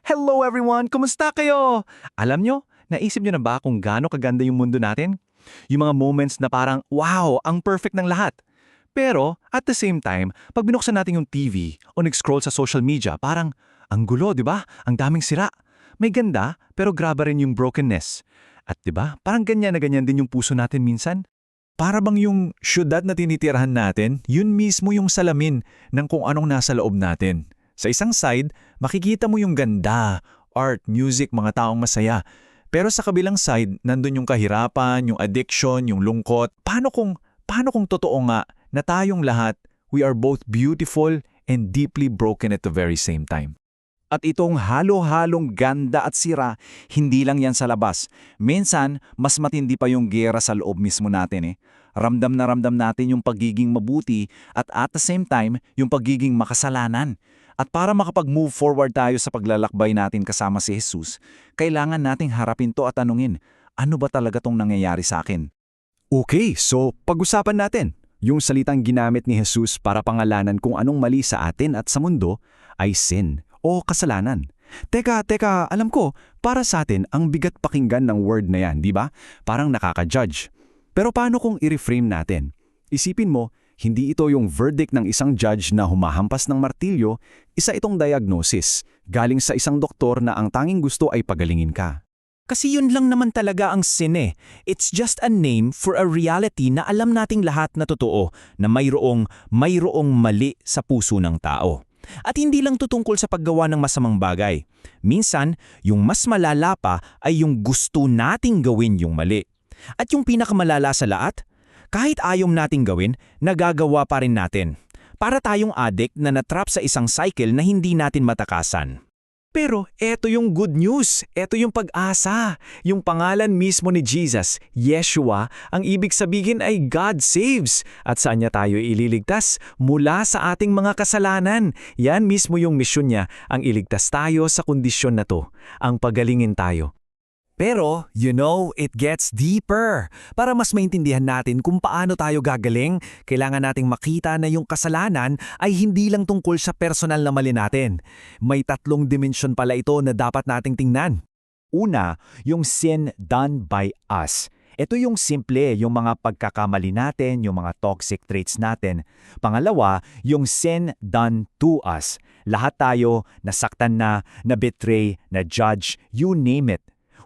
Hello everyone! Kumusta kayo? Alam nyo, naisip nyo na ba kung gaano kaganda yung mundo natin? Yung mga moments na parang, wow, ang perfect ng lahat. Pero, at the same time, pag binuksan natin yung TV o nag-scroll sa social media, parang, ang gulo, di ba? Ang daming sira. May ganda, pero grabe rin yung brokenness. At di ba, parang ganyan na ganyan din yung puso natin minsan. Para bang yung syudad na tinitirahan natin, yun mismo yung salamin ng kung anong nasa loob natin. Sa isang side, makikita mo yung ganda, art, music, mga taong masaya. Pero sa kabilang side, nandun yung kahirapan, yung addiction, yung lungkot. Paano kung totoo nga na tayong lahat, we are both beautiful and deeply broken at the very same time? At itong halo-halong ganda at sira, hindi lang yan sa labas. Minsan, mas matindi pa yung giyera sa loob mismo natin. Ramdam na ramdam natin yung pagiging mabuti at the same time, yung pagiging makasalanan. At para makapag-move forward tayo sa paglalakbay natin kasama si Jesus, kailangan nating harapin to at tanungin, ano ba talaga tong nangyayari sa akin? Okay, so pag-usapan natin. Yung salitang ginamit ni Jesus para pangalanan kung anong mali sa atin at sa mundo ay sin o kasalanan. Teka, alam ko, para sa atin, ang bigat pakinggan ng word na yan, di ba? Parang nakaka-judge. Pero paano kung i-reframe natin? Isipin mo, hindi ito yung verdict ng isang judge na humahampas ng martilyo, isa itong diagnosis, galing sa isang doktor na ang tanging gusto ay pagalingin ka. Kasi yun lang naman talaga ang sin eh. It's just a name for a reality na alam nating lahat na totoo, na mayroong mali sa puso ng tao. At hindi lang tutungkol sa paggawa ng masamang bagay. Minsan, yung mas malala pa ay yung gusto nating gawin yung mali. At yung pinakamalala sa lahat, kahit ayaw nating gawin, nagagawa pa rin natin. Para tayong addict na natrap sa isang cycle na hindi natin matakasan. Pero eto yung good news, eto yung pag-asa. Yung pangalan mismo ni Jesus, Yeshua, ang ibig sabihin ay God saves. At saan niya tayo ililigtas? Mula sa ating mga kasalanan. Yan mismo yung misyon niya, ang iligtas tayo sa kondisyon na to, ang pagalingin tayo. Pero, it gets deeper. Para mas maintindihan natin kung paano tayo gagaling, kailangan nating makita na yung kasalanan ay hindi lang tungkol sa personal na mali natin. May 3 dimensyon pala ito na dapat nating tingnan. Una, yung sin done by us. Ito yung simple, yung mga pagkakamali natin, yung mga toxic traits natin. Pangalawa, yung sin done to us. Lahat tayo nasaktan na betray, na judge, you name it.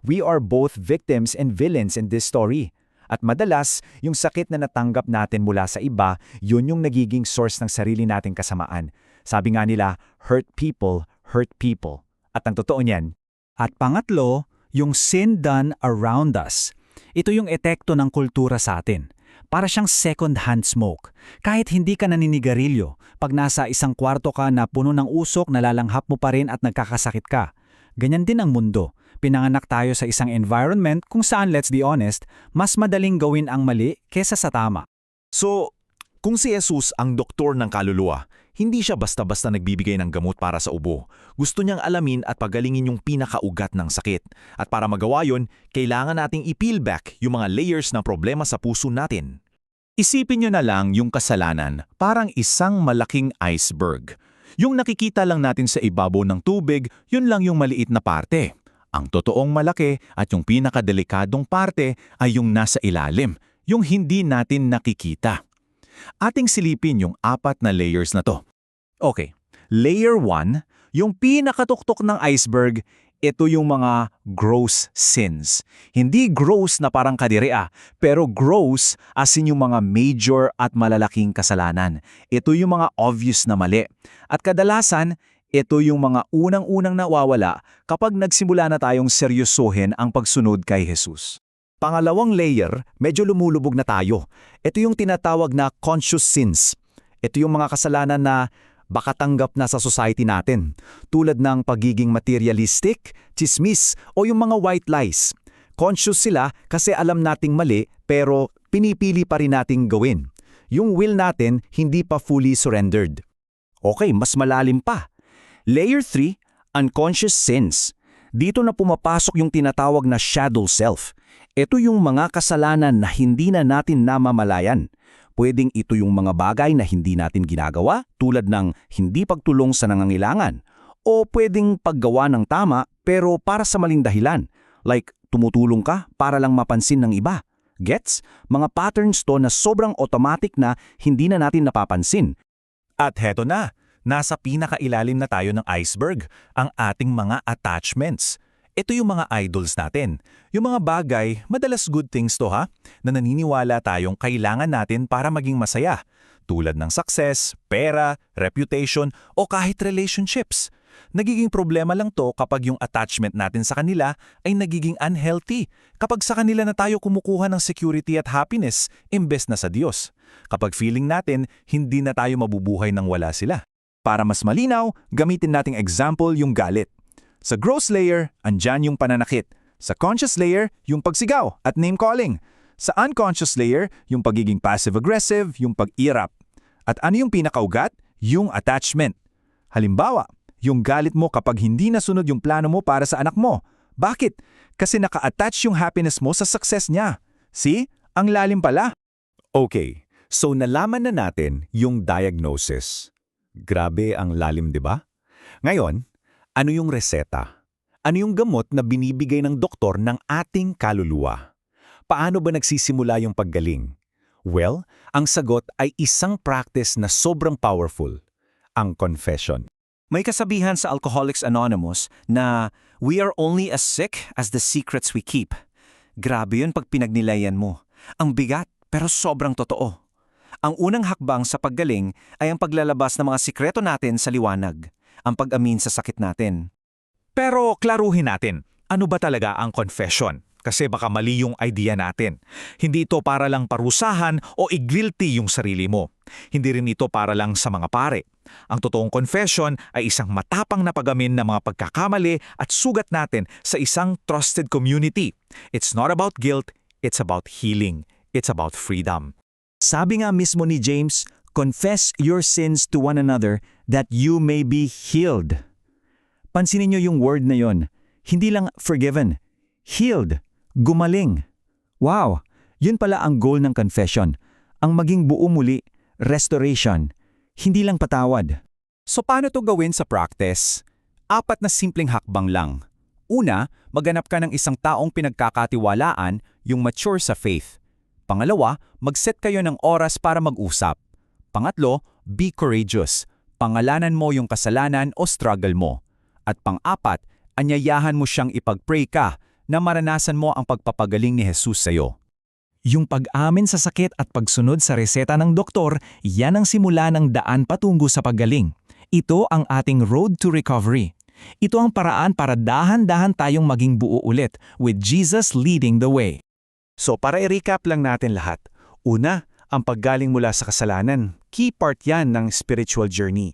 We are both victims and villains in this story. At madalas, yung sakit na natanggap natin mula sa iba, yun yung nagiging source ng sarili nating kasamaan. Sabi nga nila, hurt people. At ang totoo niyan. At pangatlo, yung sin done around us. Ito yung epekto ng kultura sa atin. Para siyang second-hand smoke. Kahit hindi ka naninigarilyo, pag nasa isang kwarto ka na puno ng usok, nalalanghap mo pa rin at nagkakasakit ka. Ganyan din ang mundo. Pinanganak tayo sa isang environment kung saan, let's be honest, mas madaling gawin ang mali kesa sa tama. So, kung si Jesus ang doktor ng kaluluwa, hindi siya basta-basta nagbibigay ng gamot para sa ubo. Gusto niyang alamin at pagalingin yung pinakaugat ng sakit. At para magawa yon, kailangan nating i-peel back yung mga layers ng problema sa puso natin. Isipin niyo na lang yung kasalanan, parang isang malaking iceberg. Yung nakikita lang natin sa ibabaw ng tubig, yun lang yung maliit na parte. Ang totoong malaki at yung pinakadelikadong parte ay yung nasa ilalim, yung hindi natin nakikita. Ating silipin yung 4 na layers na to. Okay, layer 1, yung pinakatuktok ng iceberg, ito yung mga gross sins. Hindi gross na parang kadiri pero gross as in yung mga major at malalaking kasalanan. Ito yung mga obvious na mali. At kadalasan, ito yung mga unang-unang nawawala kapag nagsimula na tayong seryosohin ang pagsunod kay Jesus. Pangalawang layer, medyo lumulubog na tayo. Ito yung tinatawag na conscious sins. Ito yung mga kasalanan na baka tanggap na sa society natin, tulad ng pagiging materialistic, chismis, o yung mga white lies. Conscious sila kasi alam nating mali pero pinipili pa rin nating gawin. Yung will natin hindi pa fully surrendered. Okay, mas malalim pa. Layer 3, unconscious sins. Dito na pumapasok yung tinatawag na shadow self. Ito yung mga kasalanan na hindi na natin namamalayan. Pwedeng ito yung mga bagay na hindi natin ginagawa tulad ng hindi pagtulong sa nangangailangan O pwedeng paggawa ng tama pero para sa maling dahilan, like tumutulong ka para lang mapansin ng iba. Gets? Mga patterns to na sobrang automatic na hindi na natin napapansin. At heto na, nasa pinakailalim na tayo ng iceberg, ang ating mga attachments. Ito yung mga idols natin. Yung mga bagay, madalas good things to ha, na naniniwala tayong kailangan natin para maging masaya. Tulad ng success, pera, reputation, o kahit relationships. Nagiging problema lang to kapag yung attachment natin sa kanila ay nagiging unhealthy. Kapag sa kanila na tayo kumukuha ng security at happiness, imbes na sa Diyos. Kapag feeling natin, hindi na tayo mabubuhay nang wala sila. Para mas malinaw, gamitin nating example yung galit. Sa gross layer, andyan yung pananakit. Sa conscious layer, yung pagsigaw at name-calling. Sa unconscious layer, yung pagiging passive-aggressive, yung pag-irap. At ano yung pinakaugat? Yung attachment. Halimbawa, yung galit mo kapag hindi nasunod yung plano mo para sa anak mo. Bakit? Kasi naka-attach yung happiness mo sa success niya. See? Ang lalim pala. Okay, so nalaman na natin yung diagnosis. Grabe ang lalim, di ba? Ngayon, ano yung reseta? Ano yung gamot na binibigay ng doktor ng ating kaluluwa? Paano ba nagsisimula yung paggaling? Well, ang sagot ay isang practice na sobrang powerful, ang confession. May kasabihan sa Alcoholics Anonymous na we are only as sick as the secrets we keep. Grabe yun pag pinagnilayan mo. Ang bigat pero sobrang totoo. Ang unang hakbang sa paggaling ay ang paglalabas ng mga sikreto natin sa liwanag, ang pag-amin sa sakit natin. Pero klaruhin natin, ano ba talaga ang confession? Kasi baka mali yung idea natin. Hindi ito para lang parusahan o i-guilty yung sarili mo. Hindi rin ito para lang sa mga pare. Ang totoong confession ay isang matapang na pag-amin ng mga pagkakamali at sugat natin sa isang trusted community. It's not about guilt, it's about healing. It's about freedom. Sabi nga mismo ni James, confess your sins to one another that you may be healed. Pansinin niyo yung word na yon. Hindi lang forgiven, healed, gumaling. Wow, yun pala ang goal ng confession. Ang maging buo muli, restoration, hindi lang patawad. So paano to gawin sa practice? 4 na simpleng hakbang lang. Una, maghanap ka ng isang taong pinagkakatiwalaan, yung mature sa faith. Pangalawa, mag-set kayo ng oras para mag-usap. Pangatlo, be courageous. Pangalanan mo yung kasalanan o struggle mo. At pang-apat, anyayahan mo siyang ipag-pray ka na maranasan mo ang pagpapagaling ni Jesus sa'yo. Yung pag-amin sa sakit at pagsunod sa reseta ng doktor, yan ang simula ng daan patungo sa paggaling. Ito ang ating road to recovery. Ito ang paraan para dahan-dahan tayong maging buo ulit with Jesus leading the way. So para i-recap lang natin lahat. Una, ang paggaling mula sa kasalanan. Key part yan ng spiritual journey.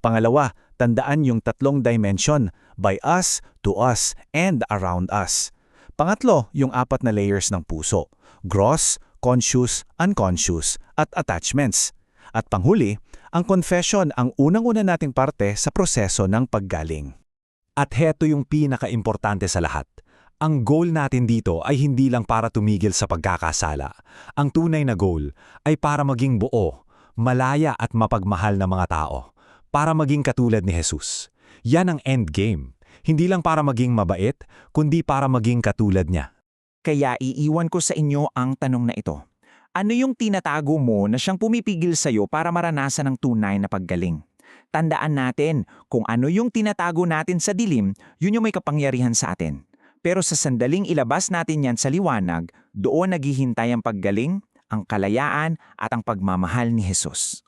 Pangalawa, tandaan yung 3 dimension, by us, to us, and around us. Pangatlo, yung 4 na layers ng puso. Gross, conscious, unconscious, at attachments. At panghuli, ang confession ang unang-una nating parte sa proseso ng paggaling. At heto yung pinaka-importante sa lahat. Ang goal natin dito ay hindi lang para tumigil sa pagkakasala. Ang tunay na goal ay para maging buo, malaya at mapagmahal na mga tao. Para maging katulad ni Jesus. Yan ang end game. Hindi lang para maging mabait, kundi para maging katulad niya. Kaya iiwan ko sa inyo ang tanong na ito. Ano yung tinatago mo na siyang pumipigil sa'yo para maranasan ang tunay na paggaling? Tandaan natin, kung ano yung tinatago natin sa dilim, yun yung may kapangyarihan sa atin. Pero sa sandaling ilabas natin yan sa liwanag, doon naghihintay ang paggaling, ang kalayaan at ang pagmamahal ni Jesus.